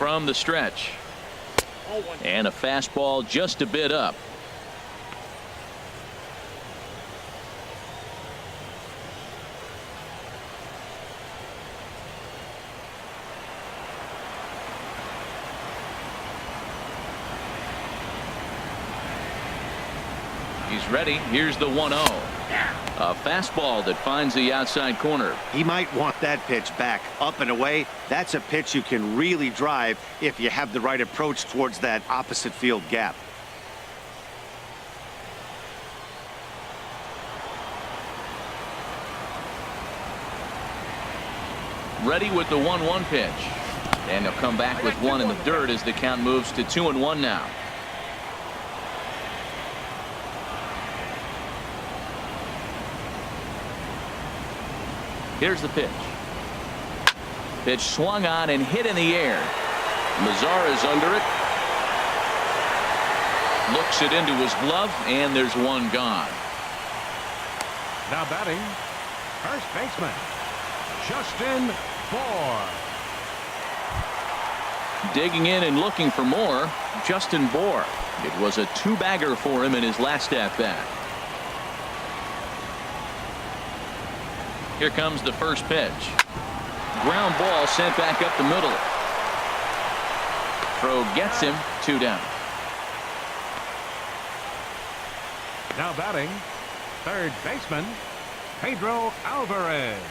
from the stretch. And a fastball just a bit up. He's ready. Here's the 1-0. A fastball that finds the outside corner. He might want that pitch back, up and away. That's a pitch you can really drive if you have the right approach towards that opposite field gap. Ready with the 1-1 pitch. And he'll come back with one in the dirt as the count moves to 2-1 now. Here's the pitch. Pitch swung on and hit in the air. Mazara's under it. Looks it into his glove, and there's one gone. Now batting, first baseman, Justin Bour. Digging in and looking for more, Justin Bour. It was a two-bagger for him in his last at-bat. Here comes the first pitch. Ground ball sent back up the middle. Throw gets him, 2 down. Now batting, third baseman, Pedro Alvarez.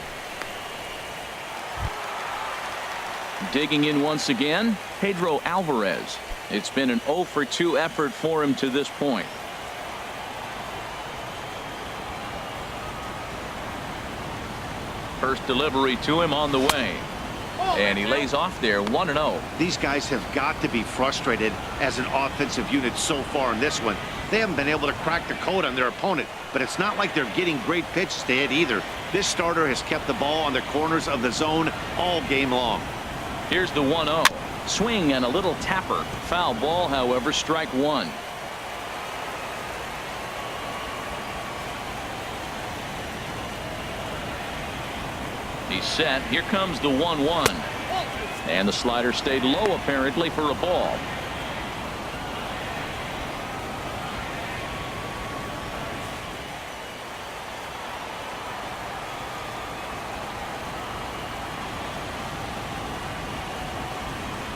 Digging in once again, Pedro Alvarez. It's been an 0 for 2 effort for him to this point. First delivery to him on the way. And he lays off there, 1-0. These guys have got to be frustrated as an offensive unit so far in this one. They haven't been able to crack the code on their opponent, but it's not like they're getting great pitches to hit either. This starter has kept the ball on the corners of the zone all game long. Here's the 1-0. Swing and a little tapper. Foul ball, however, strike one. He's set. Here comes the 1-1. And the slider stayed low apparently for a ball.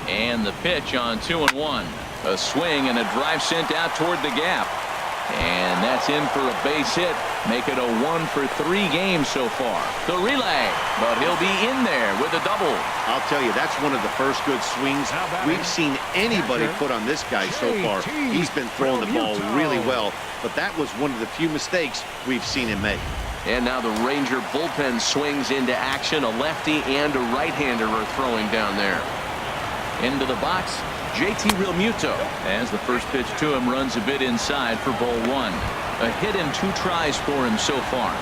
And the pitch on 2-1. A swing and a drive sent out toward the gap. And that's in for a base hit. Make it a 1 for 3 games so far. The relay, but he'll be in there with a double. I'll tell you, that's one of the first good swings we've seen anybody put on this guy so far. He's been throwing the ball really well, but that was one of the few mistakes we've seen him make. And now the Ranger bullpen swings into action. A lefty and a right-hander are throwing down there. Into the box, JT Realmuto, as the first pitch to him runs a bit inside for ball 1. A hit and 2 tries for him so far.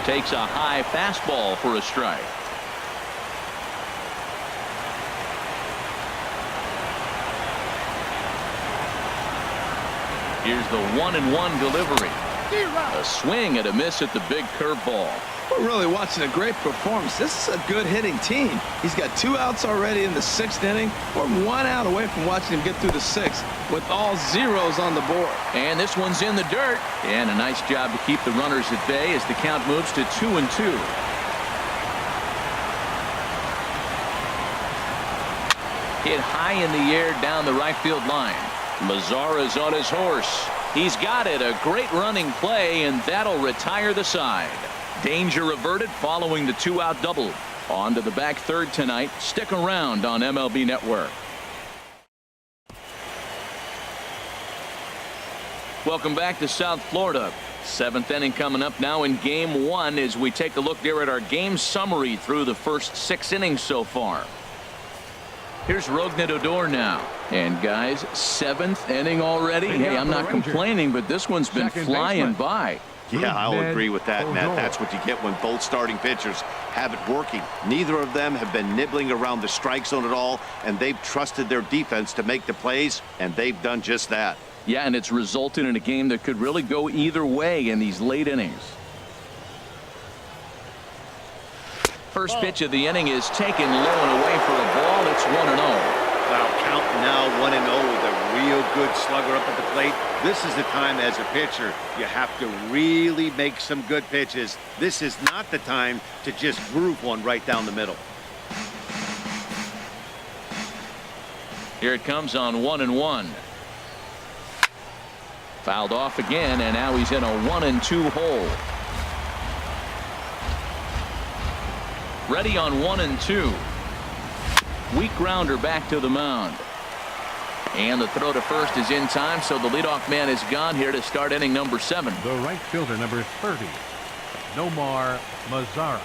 Takes a high fastball for a strike. Here's the 1-1 delivery. A swing and a miss at the big curveball. We're really watching a great performance. This is a good hitting team. He's got 2 outs already in the 6th inning. We're 1 out away from watching him get through the 6th with all zeros on the board. And this one's in the dirt. And a nice job to keep the runners at bay as the count moves to 2-2. Hit high in the air down the right field line. Mazara's on his horse. He's got it. A great running play, and that'll retire the side. Danger averted following the 2-out double. On to the back third tonight. Stick around on MLB Network. Welcome back to South Florida. 7th inning coming up now in game 1 as we take a look there at our game summary through the first 6 innings so far. Here's Rougned Odor now. And guys, 7th inning already. Hey, I'm not complaining, but this one's been flying by. Yeah, I'll agree with that, Matt. That's what you get when both starting pitchers have it working. Neither of them have been nibbling around the strike zone at all, and they've trusted their defense to make the plays, and they've done just that. Yeah, and it's resulted in a game that could really go either way in these late innings. First pitch of the inning is taken low and away for a ball. It's 1-0. Wow, count now 1-0 with a real good slugger up at the plate. This is the time as a pitcher you have to really make some good pitches. This is not the time to just groove one right down the middle. Here it comes on 1-1. Fouled off again, and now he's in a 1-2 hole. Ready on 1-2. Weak grounder back to the mound. And the throw to first is in time, so the leadoff man is gone here to start inning number 7. The right fielder, number 30, Nomar Mazara.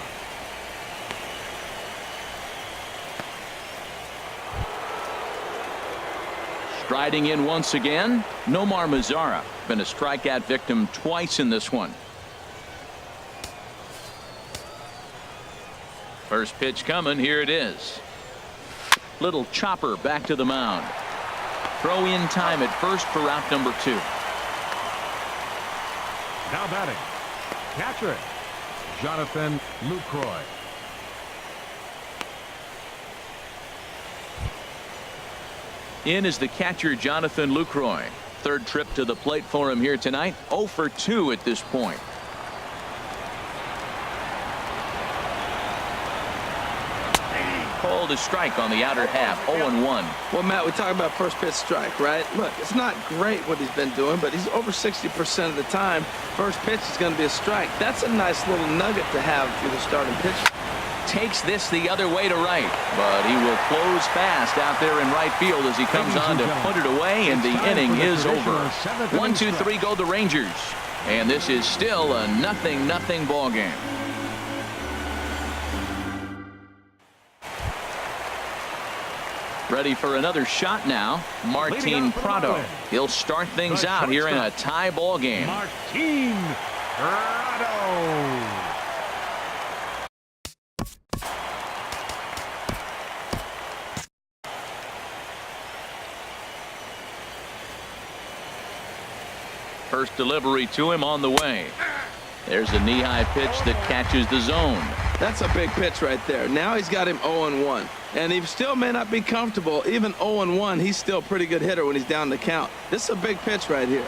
Striding in once again, Nomar Mazara. Been a strikeout victim twice in this one. First pitch coming. Here it is. Little chopper back to the mound. Throw in time at first for route number 2. Now batting, catcher, Jonathan Lucroy. In is the catcher, Jonathan Lucroy. Third trip to the plate for him here tonight. 0 for 2 at this point. Called a strike on the outer half. 0-1. Well, Matt, we talk about first pitch strike, right? Look, it's not great what he's been doing, but he's over 60% of the time. First pitch is going to be a strike. That's a nice little nugget to have for the starting pitcher. Takes this the other way to right, but he will close fast out there in right field as he comes on to put it away, and the inning is over. 1-2-3 go the Rangers, and this is still a 0-0 ball game. Ready for another shot now, Martin Prado. He'll start things out here in a tie ball game. Martin Prado. First delivery to him on the way. There's a knee-high pitch that catches the zone. That's a big pitch right there. Now he's got him 0-1. And he still may not be comfortable. Even 0-1, he's still a pretty good hitter when he's down the count. This is a big pitch right here.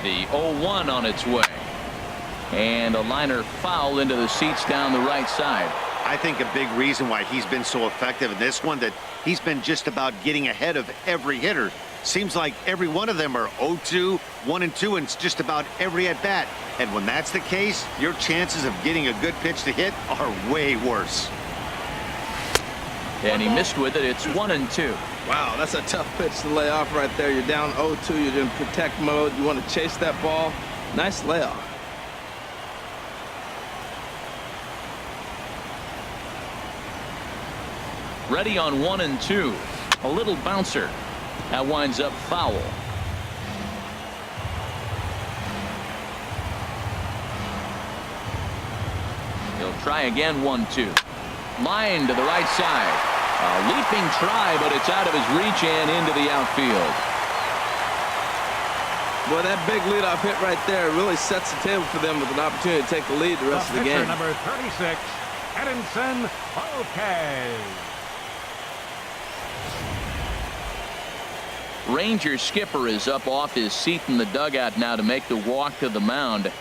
The 0-1 on its way. And a liner foul into the seats down the right side. I think a big reason why he's been so effective in this one, that he's been just about getting ahead of every hitter. Seems like every one of them are 0-2, 1-2, and it's just about every at bat. And when that's the case, your chances of getting a good pitch to hit are way worse. And he missed with it. It's 1-2. Wow, that's a tough pitch to lay off right there. You're down 0-2. You're in protect mode. You want to chase that ball. Nice layoff. Ready on 1-2. A little bouncer. That winds up foul. He'll try again. 1-2. Line to the right side. A leaping try, but it's out of his reach and into the outfield. Boy, that big leadoff hit right there really sets the table for them with an opportunity to take the lead the rest of the game. Number 36, Edinson Volquez. Ranger skipper is up off his seat in the dugout now to make the walk to the mound,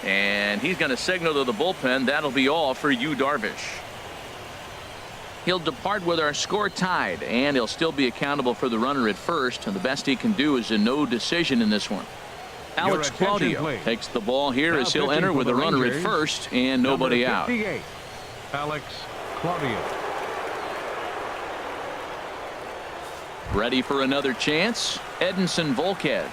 and he's going to signal to the bullpen. That'll be all for Yu Darvish. He'll depart with our score tied, and he'll still be accountable for the runner at first, and the best he can do is a no decision in this one. Alex Claudio takes the ball here as he'll enter with a runner at first and nobody out. Alex Claudio. Ready for another chance, Edinson Volquez.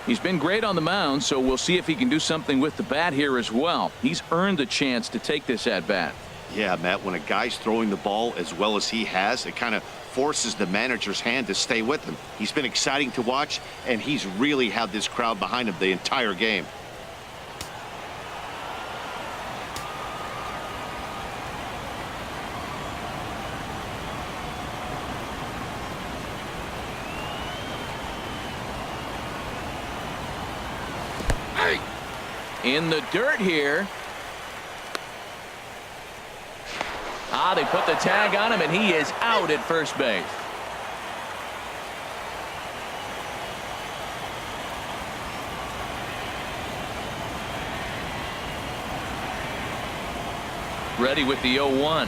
He's been great on the mound, so we'll see if he can do something with the bat here as well. He's earned the chance to take this at bat. Yeah, Matt, when a guy's throwing the ball as well as he has, it kind of forces the manager's hand to stay with him. He's been exciting to watch, and he's really had this crowd behind him the entire game. in the dirt here. They put the tag on him, and he is out at first base. Ready with the 0-1.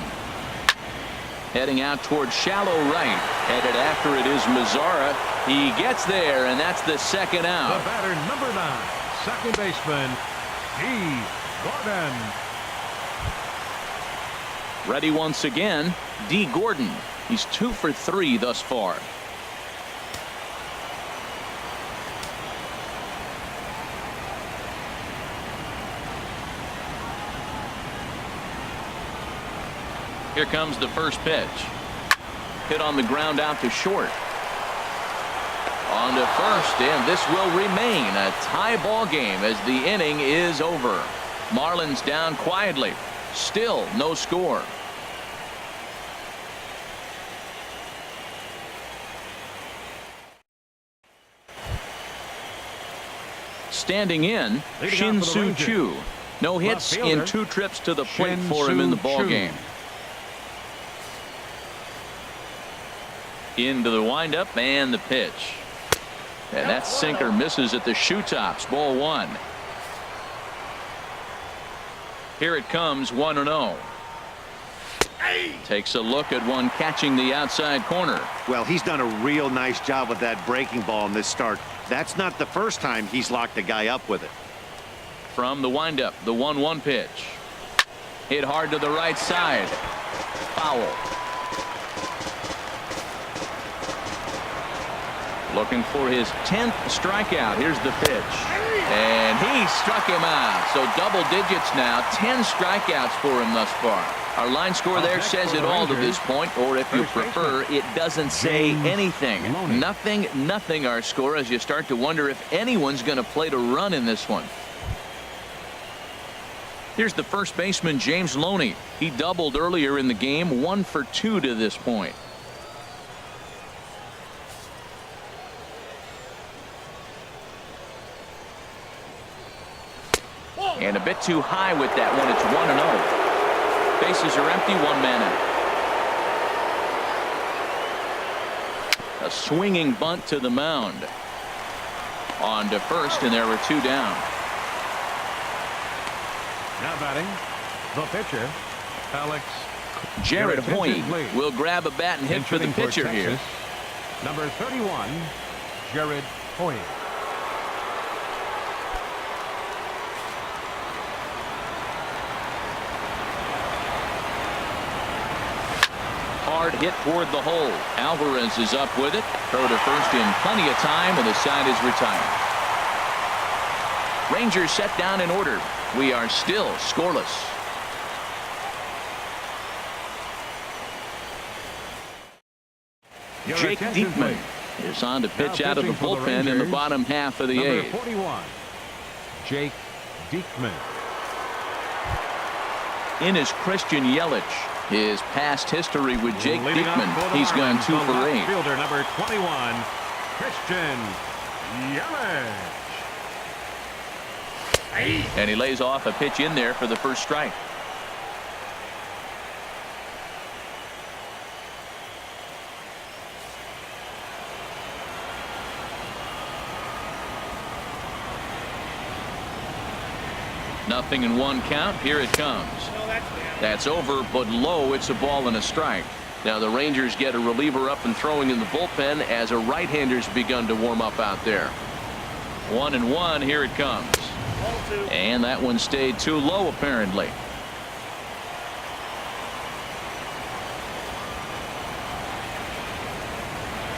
Heading out towards shallow right. Headed after it is Mazzara. He gets there, and that's the second out. The batter, number 9, second baseman, D. Gordon. Ready once again, D. Gordon. He's 2 for 3 thus far. Here comes the first pitch. Hit on the ground out to short. On to first, and this will remain a tie ball game as the inning is over. Marlins down quietly. Still no score. Standing in, Shin-Soo Choo. No hits in 2 trips to the plate for him in the ball game. Into the windup and the pitch. And that sinker misses at the shoe tops. Ball 1. Here it comes, 1-0. Takes a look at one catching the outside corner. Well, he's done a real nice job with that breaking ball in this start. That's not the first time he's locked a guy up with it. From the windup, the 1-1 pitch. Hit hard to the right side. Foul. Looking for his 10th strikeout. Here's the pitch. And he struck him out. So double digits now. 10 strikeouts for him thus far. Our line score there says it all to this point, or if you prefer, it doesn't say anything. Nothing our score, as you start to wonder if anyone's going to play to run in this one. Here's the first baseman, James Loney. He doubled earlier in the game, 1 for 2 to this point. And a bit too high with that one. It's 1-0. Bases are empty, 1 man out. A swinging bunt to the mound. On to first, and there were 2 down. Now batting, the pitcher, Alex. Jared Hoying will grab a bat and hit for the pitcher here. Number 31, Jared Hoying. Hard hit toward the hole. Alvarez is up with it. Throw to first in plenty of time, and the side is retired. Rangers set down in order. We are still scoreless. Jake Diekman is on to pitch out of the bullpen in the bottom half of the 8th. 41, Jake Diekman. In is Christian Yelich. His past history with Jake Diekman, he's gone 2 for 8. Fielder number 21, Christian Yelich. And he lays off a pitch in there for the first strike. Nothing in 1 count. Here it comes. That's over, but low. It's a ball and a strike. Now the Rangers get a reliever up and throwing in the bullpen as a right-hander's begun to warm up out there. 1-1. Here it comes. And that one stayed too low, apparently.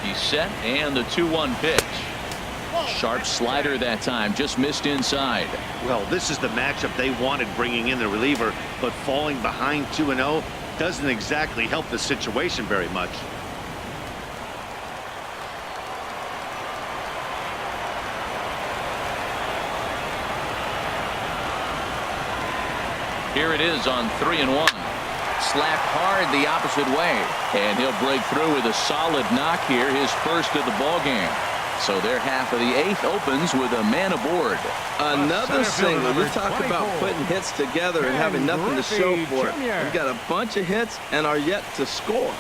He's set, and the 2-1 pitch. Sharp slider that time, just missed inside. Well, this is the matchup they wanted, bringing in the reliever, but falling behind 2-0 doesn't exactly help the situation very much. Here it is on 3-1. Slapped hard the opposite way, and he'll break through with a solid knock here, his first of the ball game. So their half of the 8th opens with a man aboard. Another single. We talk about 24. putting hits together and having nothing to show for it. Jr. We've got a bunch of hits and are yet to score.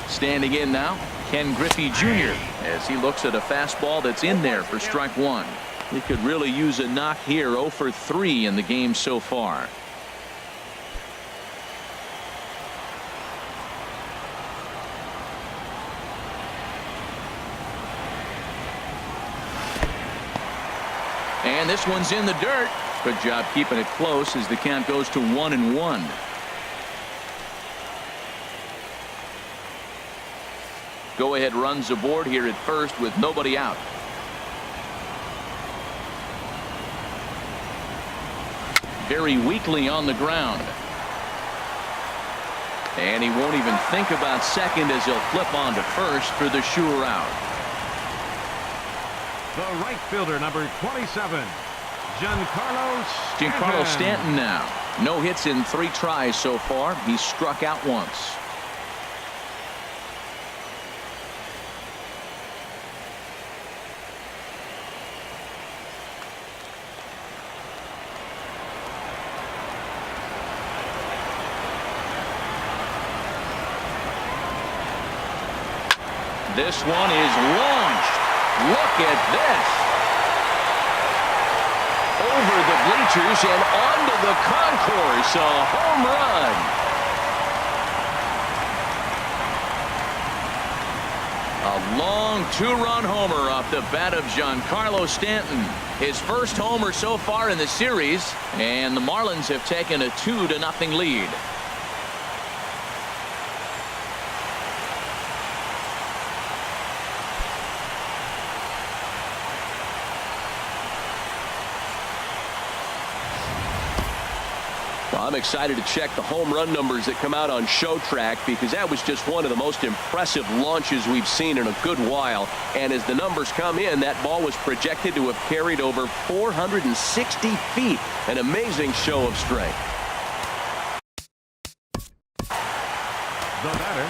Standing in now, Ken Griffey Jr. as he looks at a fastball that's in there for strike 1. He could really use a knock here. 0 for 3 in the game so far. And this one's in the dirt. Good job keeping it close as the count goes to 1-1. Go-ahead runs aboard here at first with nobody out. Very weakly on the ground. And he won't even think about second as he'll flip on to first for the sure out. The right fielder, number 27, Giancarlo Stanton now. No hits in 3 tries so far. He's struck out once. This one is launched. Look at this. Over the bleachers and onto the concourse. A home run. A long 2-run homer off the bat of Giancarlo Stanton. His first homer so far in the series, and the Marlins have taken a 2-0 lead. I'm excited to check the home run numbers that come out on ShowTrack, because that was just one of the most impressive launches we've seen in a good while. And as the numbers come in, that ball was projected to have carried over 460 feet. An amazing show of strength. The batter,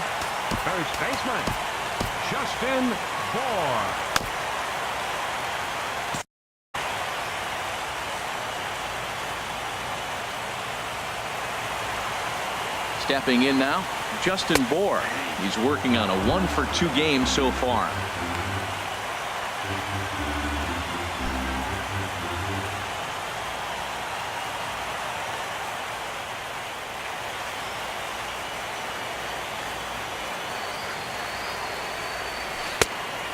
first baseman, Justin Bour. Stepping in now, Justin Bour. He's working on a 1-for-2 game so far.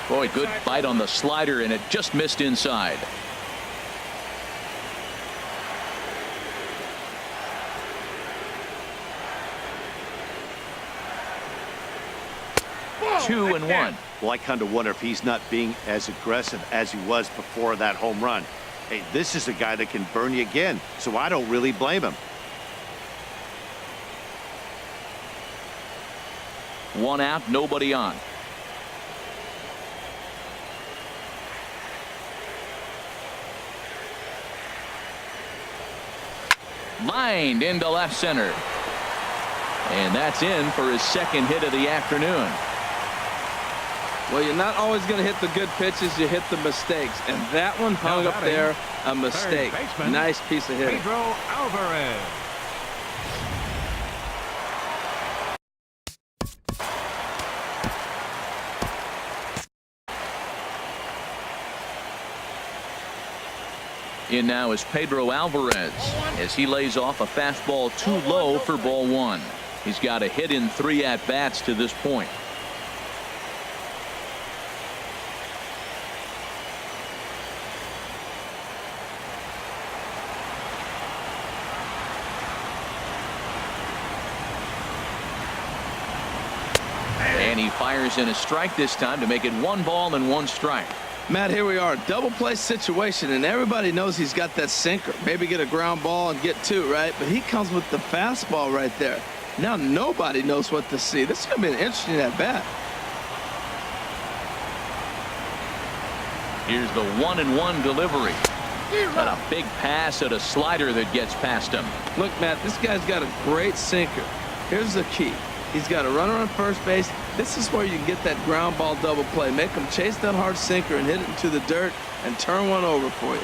Boy, good bite on the slider, and it just missed inside. Two and one. Well, I kind of wonder if he's not being as aggressive as he was before that home run. Hey, this is a guy that can burn you again, so I don't really blame him. One out, nobody on. Lined into left center. And that's in for his second hit of the afternoon. Well, you're not always going to hit the good pitches. You hit the mistakes. And that one hung up there, a mistake. Nice piece of hitting. Pedro Alvarez. In now is Pedro Alvarez as he lays off a fastball too low for ball 1. He's got a hit in 3 at-bats to this point. And he fires in a strike this time to make it 1 ball and 1 strike. Matt, here we are, double play situation, and everybody knows he's got that sinker. Maybe get a ground ball and get 2, right? But he comes with the fastball right there. Now nobody knows what to see. This is going to be an interesting at-bat. Here's the 1-1 delivery. And a big pass at a slider that gets past him. Look, Matt, this guy's got a great sinker. Here's the key. He's got a runner on first base. This is where you can get that ground ball double play. Make him chase that hard sinker and hit it into the dirt and turn one over for you.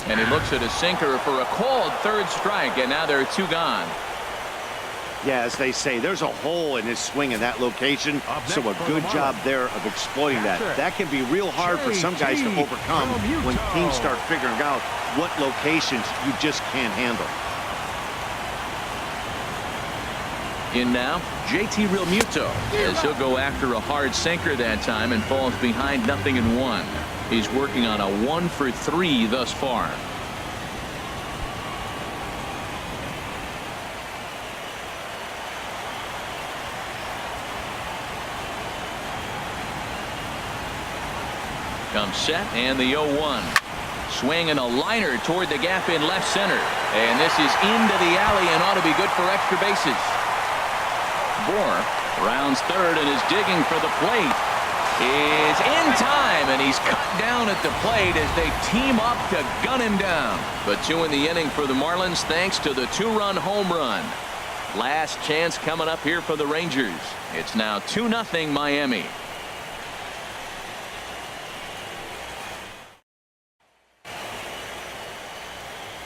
And he looks at his sinker for a called third strike, and now there are 2 gone. Yeah, as they say, there's a hole in his swing in that location, so a good job there of exploiting that. That can be real hard for some guys to overcome when teams start figuring out what locations you just can't handle. In now, JT Realmuto, as he'll go after a hard sinker that time and falls behind 0-1. He's working on a 1 for 3 thus far. Comes set and the 0-1. Swing and a liner toward the gap in left center. And this is into the alley and ought to be good for extra bases. Bohr rounds third and is digging for the plate. Is in time, and he's cut down at the plate as they team up to gun him down. But 2 in the inning for the Marlins thanks to the 2-run home run. Last chance coming up here for the Rangers. It's now 2-0 Miami.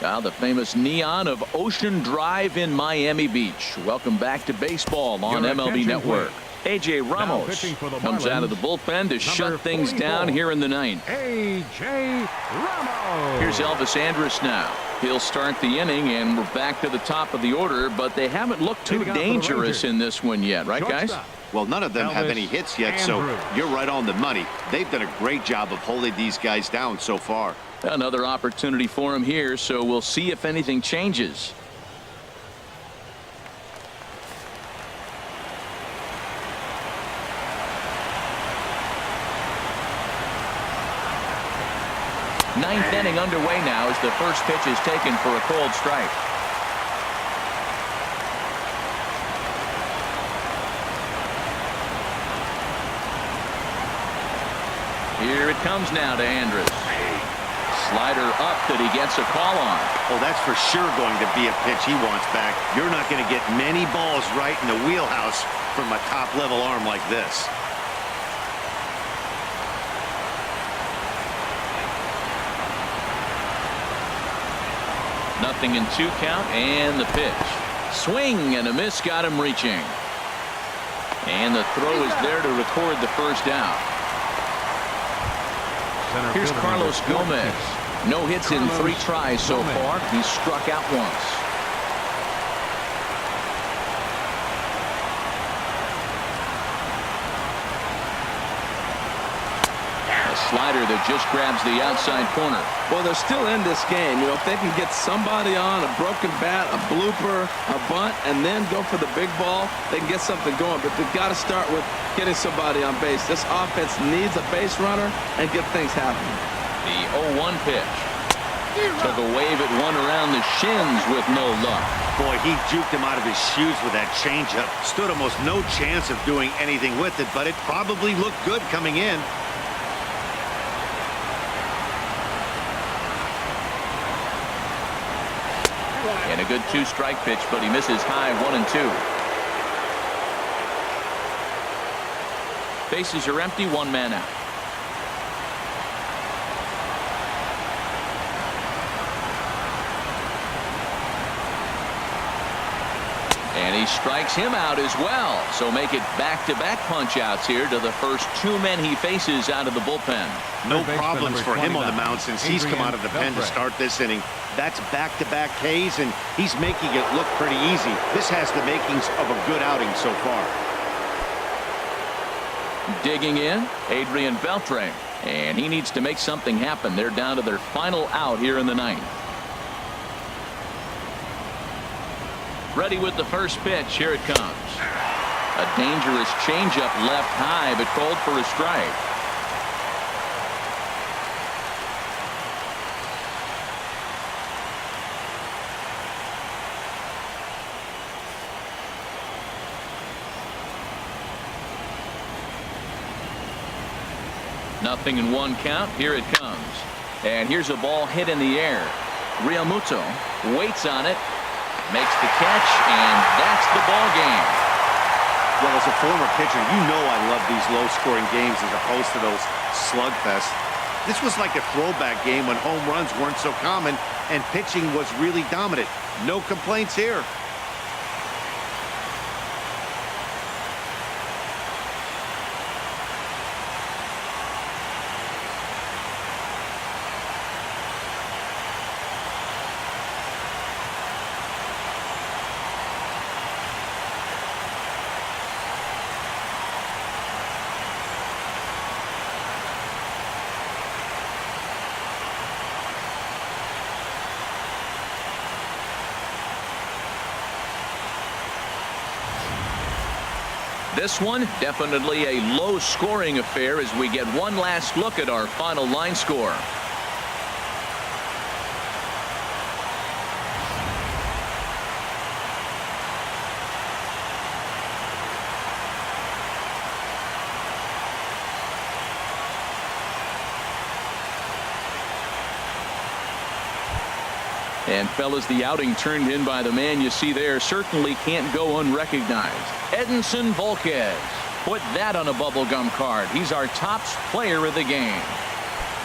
Now the famous neon of Ocean Drive in Miami Beach. Welcome back to baseball on MLB Network. A.J. Ramos comes out of the bullpen to shut things down here in the 9th. A.J. Ramos. Here's Elvis Andrus now. He'll start the inning, and we're back to the top of the order, but they haven't looked too dangerous in this one yet, right, guys? Well, none of them have any hits yet, so you're right on the money. They've done a great job of holding these guys down so far. Another opportunity for him here, so we'll see if anything changes. Ninth inning underway now as the first pitch is taken for a called strike. Here it comes now to Andrus. Slider up that he gets a call on. Well, that's for sure going to be a pitch he wants back. You're not going to get many balls right in the wheelhouse from a top-level arm like this. Nothing in 2 count, and the pitch. Swing and a miss got him reaching. And the throw is there to record the first out. Here's Carlos Gomez. No hits in 3 tries so far. He's struck out once. A slider that just grabs the outside corner. Well, they're still in this game. You know, if they can get somebody on a broken bat, a blooper, a bunt, and then go for the big ball, they can get something going. But they've got to start with getting somebody on base. This offense needs a base runner and get things happening. The 0-1 pitch. Took a wave at one around the shins with no luck. Boy, he juked him out of his shoes with that changeup. Stood almost no chance of doing anything with it, but it probably looked good coming in. And a good 2-strike pitch, but he misses high 1 and 2. Bases are empty, 1 man out. And he strikes him out as well. So make it back-to-back punch-outs here to the first 2 men he faces out of the bullpen. No problems for him on the mound since he's come out of the pen to start this inning. That's back-to-back Ks, and he's making it look pretty easy. This has the makings of a good outing so far. Digging in, Adrian Beltre. And he needs to make something happen. They're down to their final out here in the 9th. Ready with the first pitch. Here it comes. A dangerous changeup left high, but called for a strike. 0-1 count. Here it comes. And here's a ball hit in the air. Realmuto waits on it, makes the catch, and that's the ball game. Well, as a former pitcher, you know I love these low-scoring games as opposed to those slugfests. This was like a throwback game when home runs weren't so common and pitching was really dominant. No complaints here. This one definitely a low-scoring affair as we get one last look at our final line score. And fellas, the outing turned in by the man you see there certainly can't go unrecognized. Edinson Volquez. Put that on a bubblegum card. He's our top player of the game.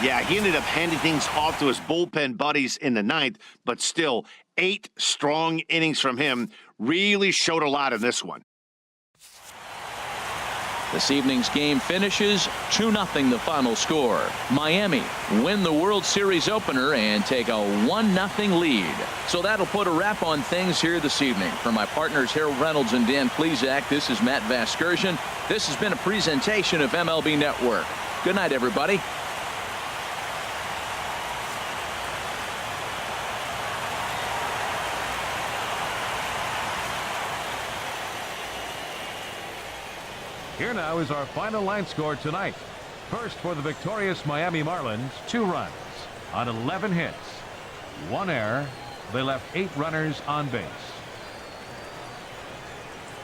Yeah, he ended up handing things off to his bullpen buddies in the ninth, but still 8 strong innings from him really showed a lot in this one. This evening's game finishes 2-0 the final score. Miami win the World Series opener and take a 1-0 lead. So that'll put a wrap on things here this evening. For my partners Harold Reynolds and Dan Plesac, this is Matt Vasgersian. This has been a presentation of MLB Network. Good night, everybody. Here now is our final line score tonight. First, for the victorious Miami Marlins, 2 runs on 11 hits, 1 error. They left 8 runners on base.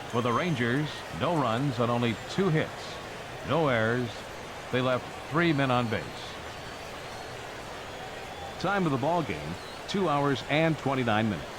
For the Rangers, no runs on only 2 hits, no errors. They left 3 men on base. Time of the ball game, 2 hours and 29 minutes.